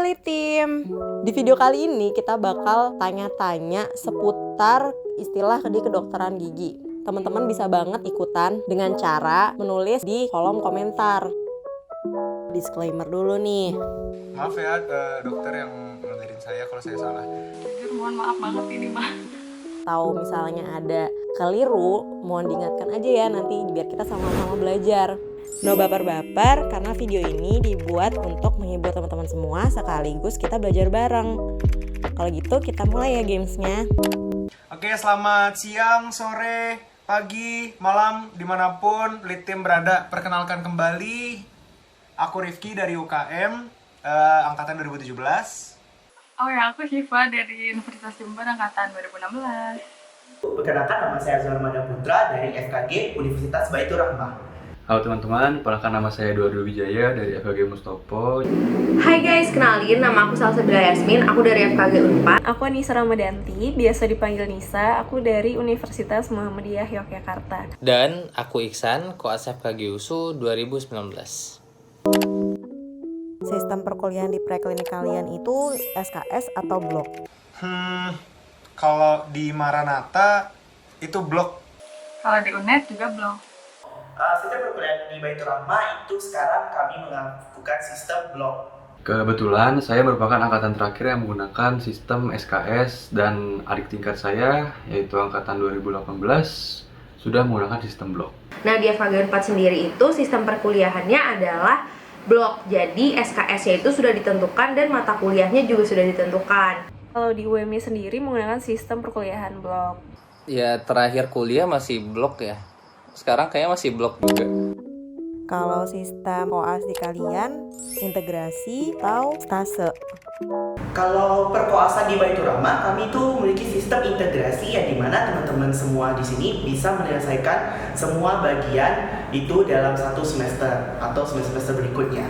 Litim. Di video kali ini kita bakal tanya-tanya seputar istilah di kedokteran gigi. Teman-teman bisa banget ikutan dengan cara menulis di kolom komentar. Disclaimer dulu nih. Maaf ya dokter yang ngajarin saya kalau saya salah. Jujur mohon maaf banget ini mah. Tahu misalnya ada keliru, mohon diingatkan aja ya nanti biar kita sama-sama belajar. No baper-baper karena video ini dibuat untuk menghibur teman-teman semua sekaligus kita belajar bareng. Kalau gitu kita mulai ya gamesnya. Oke, selamat siang, sore, pagi, malam, dimanapun Litim berada. Perkenalkan kembali, aku Rifki dari UKM, angkatan 2017. Oh ya, aku Syifa dari Universitas Jember angkatan 2016. Perkenalkan, nama saya Azhar Mada Putra dari FKG Universitas Baitur Rahmah. Halo teman-teman, perkenalkan nama saya Eduardo Wijaya dari FKG Mustopo. Hai guys, kenalin nama aku Salsabila Yasmin, aku dari FKG Unpad. Aku Nisa Ramadanti, biasa dipanggil Nisa, aku dari Universitas Muhammadiyah Yogyakarta. Dan aku Iksan, koas FKG USU 2019. Sistem perkuliahan di preklinik kalian itu SKS atau blok? Kalau di Maranatha itu blok. Kalau di UNED juga belum. Sistem perkuliahan di Baitur Rahmah itu sekarang kami melakukan sistem blok. Kebetulan saya merupakan angkatan terakhir yang menggunakan sistem SKS dan adik tingkat saya, yaitu angkatan 2018, sudah menggunakan sistem blok. Nah di FKG Unpad sendiri itu sistem perkuliahannya adalah blok, jadi SKS-nya itu sudah ditentukan dan mata kuliahnya juga sudah ditentukan. Kalau di UMY sendiri menggunakan sistem perkuliahan blok. Ya terakhir kuliah masih blok ya. Sekarang kayaknya masih blok juga. Kalau sistem koas di kalian integrasi atau stase? Kalau perkoasan di Baitur Rahmah, kami itu memiliki sistem integrasi yang dimana teman-teman semua di sini bisa menyelesaikan semua bagian itu dalam satu semester atau semester berikutnya.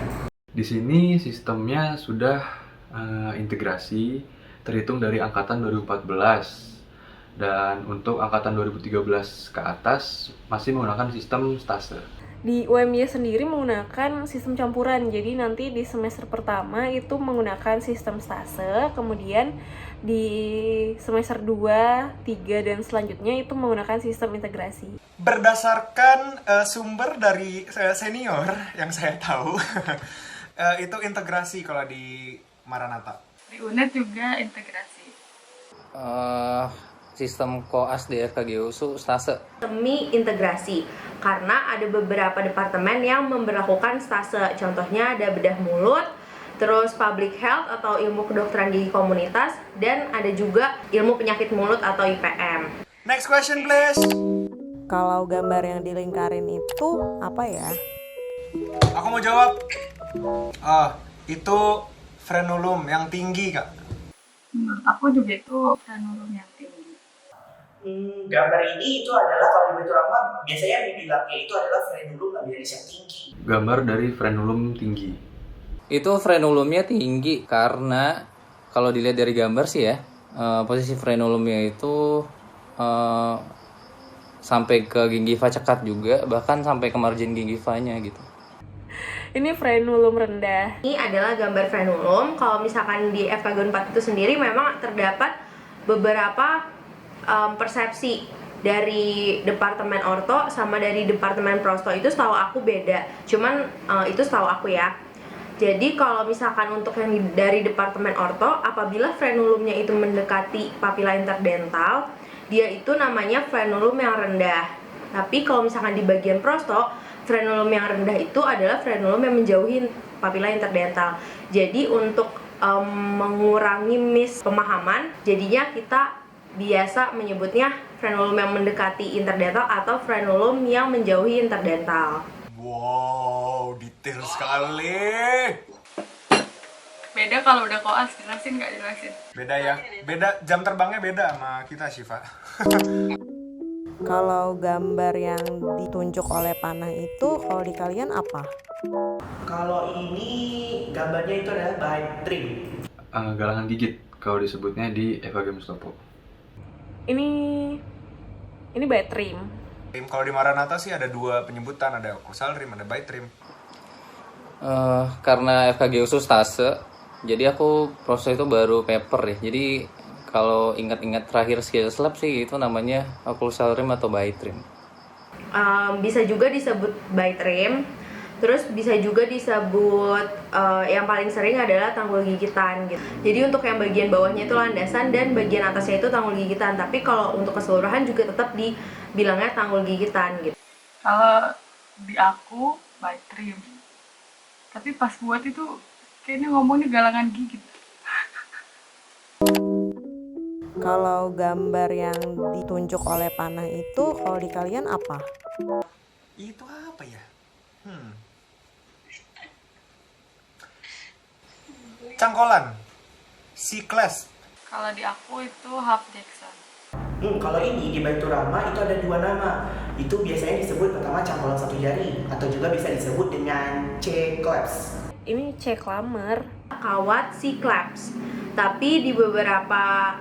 Di sini sistemnya sudah integrasi, terhitung dari angkatan 2014. Dan untuk angkatan 2013 ke atas masih menggunakan sistem stase. Di UMY sendiri menggunakan sistem campuran, jadi nanti di semester pertama itu menggunakan sistem stase, kemudian di semester 2, 3, dan selanjutnya itu menggunakan sistem integrasi. Berdasarkan sumber dari senior yang saya tahu, itu integrasi kalau di Maranatha. Di UNED juga integrasi. Sistem koas di FKG USU stase. Semi integrasi, karena ada beberapa departemen yang memberlakukan stase. Contohnya ada bedah mulut, terus public health atau ilmu kedokteran gigi komunitas, dan ada juga ilmu penyakit mulut atau IPM. Next question please. Kalau gambar yang dilingkarin itu apa ya? Aku mau jawab. Itu frenulum yang tinggi, Kak. Menurut aku juga itu frenulum yang tinggi. Gambar ini itu adalah kalau di Baitur Rahmah biasanya dibilangnya itu adalah frenulum labialis yang tinggi. Gambar dari frenulum tinggi. Itu frenulumnya tinggi karena kalau dilihat dari gambar sih ya, posisi frenulumnya itu sampai ke gingiva cekat juga, bahkan sampai ke margin gingivanya gitu. Ini frenulum rendah. Ini adalah gambar frenulum. Kalau misalkan di FKG Unpad itu sendiri memang terdapat beberapa persepsi dari departemen orto sama dari departemen prosto itu setahu aku beda. Cuman itu setahu aku ya. Jadi kalau misalkan untuk yang dari departemen orto, apabila frenulumnya itu mendekati papila interdental, dia itu namanya frenulum yang rendah. Tapi kalau misalkan di bagian prosto, frenulum yang rendah itu adalah frenulum yang menjauhi papila interdental. Jadi untuk mengurangi miss pemahaman, jadinya kita biasa menyebutnya frenulum yang mendekati interdental atau frenulum yang menjauhi interdental. Wow, detail sekali. Beda kalau udah koas, jelasin nggak jelasin? Beda ya, beda jam terbangnya beda sama kita Syifa. Kalau gambar yang ditunjuk oleh panah itu kalau di kalian apa? Kalau ini gambarnya itu adalah bahan trim. Galangan gigit kalau disebutnya di FKG Mustopo. Ini bite trim. Kalau di Maranatha sih ada dua penyebutan, ada occlusal rim, ada bite trim. Karena FKG USU stase, Jadi aku proses itu baru paper ya. Jadi kalau ingat-ingat terakhir skills lab sih itu namanya occlusal rim atau bite rim. Bisa juga disebut bite rim, terus bisa juga disebut yang paling sering adalah tanggul gigitan gitu. Jadi untuk yang bagian bawahnya itu landasan dan bagian atasnya itu tanggul gigitan. Tapi kalau untuk keseluruhan juga tetap dibilangnya tanggul gigitan gitu. Kalau di aku bite rim. Tapi pas buat itu kayaknya ngomongnya galangan gigit. Kalau gambar yang ditunjuk oleh panah itu kalau di kalian apa? Itu apa ya? Cangkolan. C-class. Kalau di aku itu half Jackson. Kalau ini di Baiturama itu ada 2 nama. Itu biasanya disebut pertama cangkolan 1 jari atau juga bisa disebut dengan C-claps. Ini C klamer. Kawat C-claps. Tapi di beberapa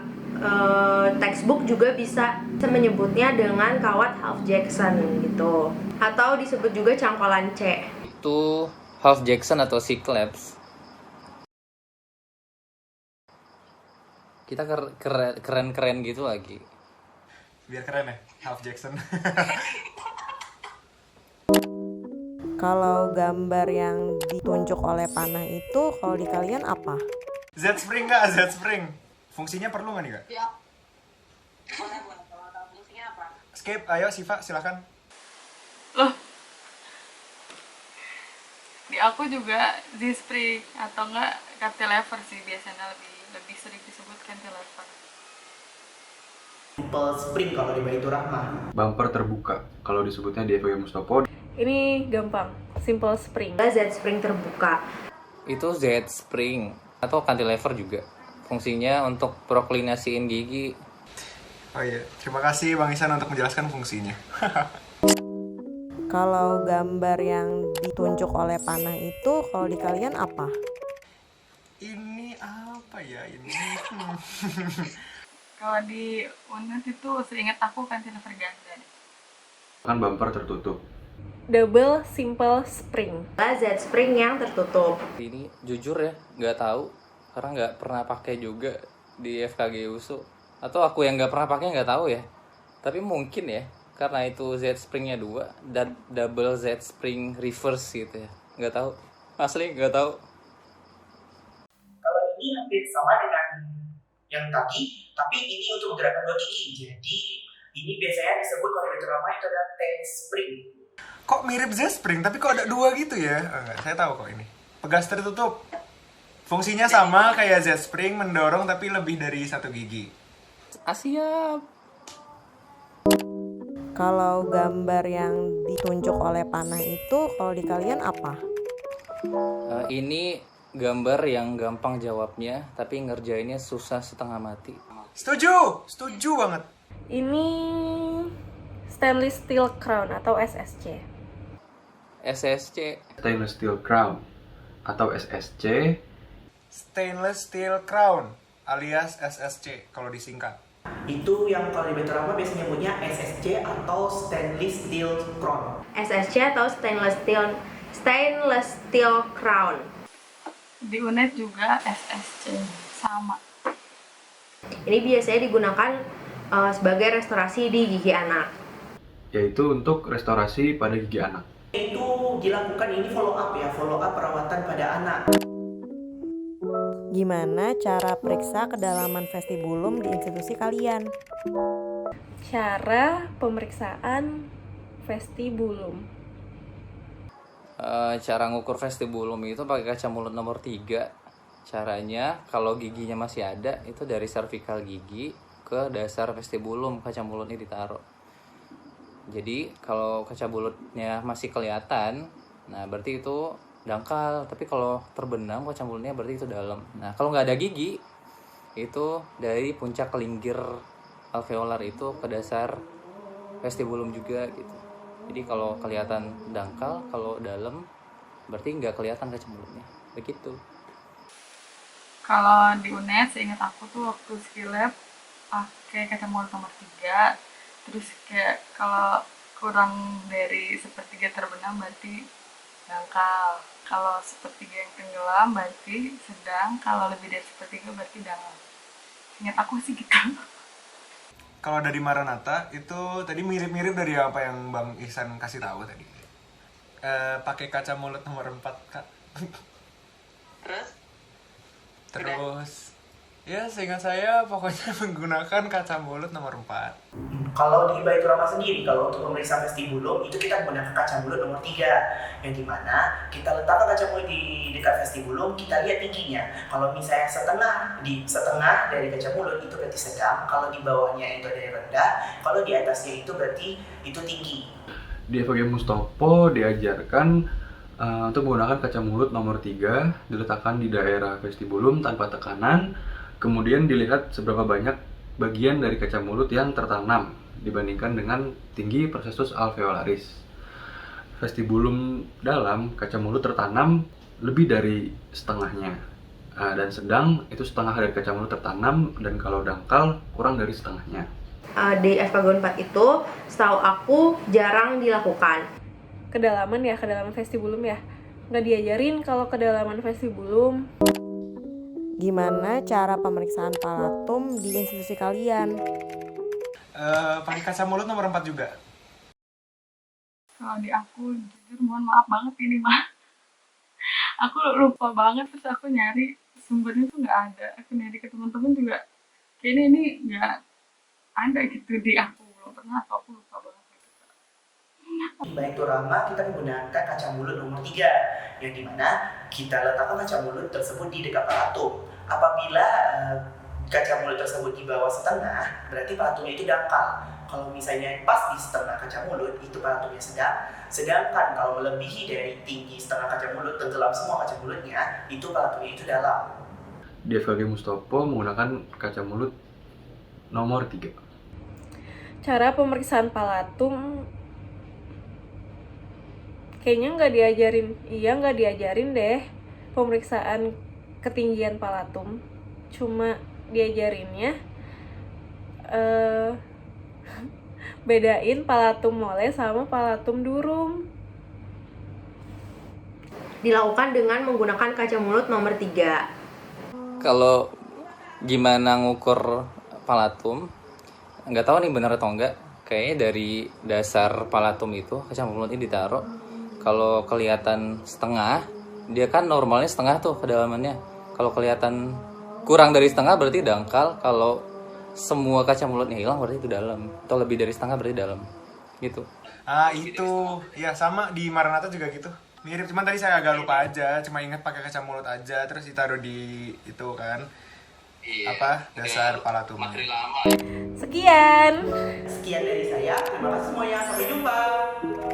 textbook juga bisa menyebutnya dengan kawat half Jackson gitu. Atau disebut juga cangkolan C. Itu half Jackson atau C-claps. Kita keren-keren gitu lagi. Biar keren ya, half Jackson. Kalau gambar yang ditunjuk oleh panah itu kalau di kalian apa? Z-spring nggak? Z-spring. Fungsinya perlu nggak nih kak? Ya. Boleh. Kalau tahu fungsinya apa? Skip, ayo Siva silakan. Loh. Di aku juga Z-spring atau enggak cantilever sih biasanya lebih sering disebut cantilever. Simple spring kalau di Baiturama. Bumper terbuka kalau disebutnya di FW Mustopo. Ini gampang, simple spring. Z-spring terbuka. Itu Z-spring atau cantilever juga. Fungsinya untuk proklinasiin gigi. Oh iya, terima kasih Bang Isan untuk menjelaskan fungsinya. Kalau gambar yang ditunjuk oleh panah itu kalau di kalian apa? Ini apa ya ini? Kalau di UNES itu seingat aku cantilever ganda deh. Kan bumper tertutup. Double simple spring. Z-spring yang tertutup. Ini jujur ya, nggak tahu karena nggak pernah pakai juga di FKG USU. Atau aku yang nggak pernah pakai nggak tahu ya. Tapi mungkin ya, karena itu Z springnya 2 dan double Z spring reverse gitu ya. Nggak tahu, asli nggak tahu. Kalau ini hampir sama dengan yang tadi, tapi ini untuk gerakan 2 gigi. Jadi ini biasanya disebut kalau di Baiturama itu adalah T-spring. Kok mirip Z-spring tapi kok ada 2 gitu ya? Enggak, saya tahu kok ini. Pegas tertutup. Fungsinya sama kayak Z-spring, mendorong tapi lebih dari 1 gigi. Siap. Kalau gambar yang ditunjuk oleh panah itu kalau di kalian apa? Ini gambar yang gampang jawabnya, tapi ngerjainnya susah setengah mati. Setuju, setuju banget. Ini stainless steel crown atau SSC. SSC. Stainless steel crown atau SSC. Stainless steel crown alias SSC kalau disingkat. Itu yang kalau di Baiturama biasanya nyebutnya SSC atau Stainless Steel Crown. SSC atau stainless steel crown. Di UNED juga SSC sama. Ini biasanya digunakan sebagai restorasi di gigi anak. Yaitu untuk restorasi pada gigi anak. Itu dilakukan ini follow up perawatan pada anak. Gimana cara periksa kedalaman vestibulum di institusi kalian? Cara pemeriksaan vestibulum. Cara ngukur vestibulum itu pakai kaca mulut nomor 3. Caranya kalau giginya masih ada itu dari cervical gigi ke dasar vestibulum kaca mulutnya ditaruh. Jadi kalau kaca mulutnya masih kelihatan, nah berarti itu dangkal. Tapi kalau terbenam kaca mulutnya berarti itu dalam. Nah kalau nggak ada gigi itu dari puncak kelinggir alveolar itu ke dasar vestibulum juga gitu. Jadi kalau kelihatan dangkal, kalau dalam berarti nggak kelihatan kaca mulutnya. Begitu. Kalau di UNED seingat aku tuh waktu skill lab pakai kaca mulut nomor 3. Terus kayak kalau kurang dari sepertiga terbenam berarti dangkal. Kalau sepertiga yang tenggelam berarti sedang, kalau lebih dari sepertiga berarti dalam. Ingat aku sih gitu. Kalau dari Maranatha itu tadi mirip-mirip dari apa yang Bang Ihsan kasih tahu tadi. Pakai kaca mulut nomor 4, Kak. Terus? Terus ya seingat saya pokoknya menggunakan kaca mulut nomor 4. Kalau di Baitur Rahmah sendiri, kalau untuk pemeriksaan vestibulum itu kita menggunakan kaca mulut nomor 3, yang dimana kita letakkan kaca mulut di dekat vestibulum, kita lihat tingginya. Kalau misalnya setengah dari kaca mulut itu berarti sedang, kalau di bawahnya itu ada rendah, kalau di atasnya itu berarti itu tinggi. Di FKG Mustopo diajarkan untuk menggunakan kaca mulut nomor 3, diletakkan di daerah vestibulum tanpa tekanan, kemudian dilihat seberapa banyak bagian dari kaca mulut yang tertanam dibandingkan dengan tinggi prosesus alveolaris. Vestibulum dalam kaca mulut tertanam lebih dari setengahnya, dan sedang itu setengah dari kaca mulut tertanam, dan kalau dangkal kurang dari setengahnya. Di FKG 4 itu setahu aku jarang dilakukan. Kedalaman vestibulum ya. Nggak diajarin kalau kedalaman vestibulum. Gimana cara pemeriksaan palatum di institusi kalian? Pakai kaca mulut nomor 4 juga. Kalau di aku, jujur mohon maaf banget ini mah. Aku lupa banget, terus aku nyari sumbernya tuh nggak ada. Aku nyari ke teman-teman juga, kayaknya ini nggak ada gitu di aku. Belum pernah, atau aku lupa banget. Di Baitur Rahmah kita menggunakan kaca mulut nomor 3, yang dimana kita letakkan kaca mulut tersebut di dekat palatum. Apabila kaca mulut tersebut di bawah setengah, berarti palatumnya itu dangkal. Kalau misalnya pas di setengah kaca mulut, itu palatumnya sedang. Sedangkan kalau melebihi dari tinggi setengah kaca mulut, tenggelam semua kaca mulutnya, itu palatumnya itu dalam. Di FKG Mustopo menggunakan kaca mulut nomor 3. Cara pemeriksaan palatum kayaknya nggak diajarin deh pemeriksaan ketinggian palatum. Cuma diajarinnya bedain palatum mole sama palatum durum. Dilakukan dengan menggunakan kaca mulut nomor 3. Kalau gimana ngukur palatum, nggak tahu nih bener atau enggak. Kayaknya dari dasar palatum itu kaca mulut ini ditaruh. Kalau kelihatan setengah, dia kan normalnya setengah tuh kedalamannya. Kalau kelihatan kurang dari setengah berarti dangkal. Kalau semua kaca mulutnya hilang berarti itu dalam. Atau lebih dari setengah berarti dalam. Gitu. Itu ya sama di Maranatha juga gitu. Mirip, cuman tadi saya agak lupa aja, cuma ingat pakai kaca mulut aja, terus ditaruh di itu kan. Dasar palatumnya. Sekian Sekian dari saya, terima kasih semuanya, sampai jumpa.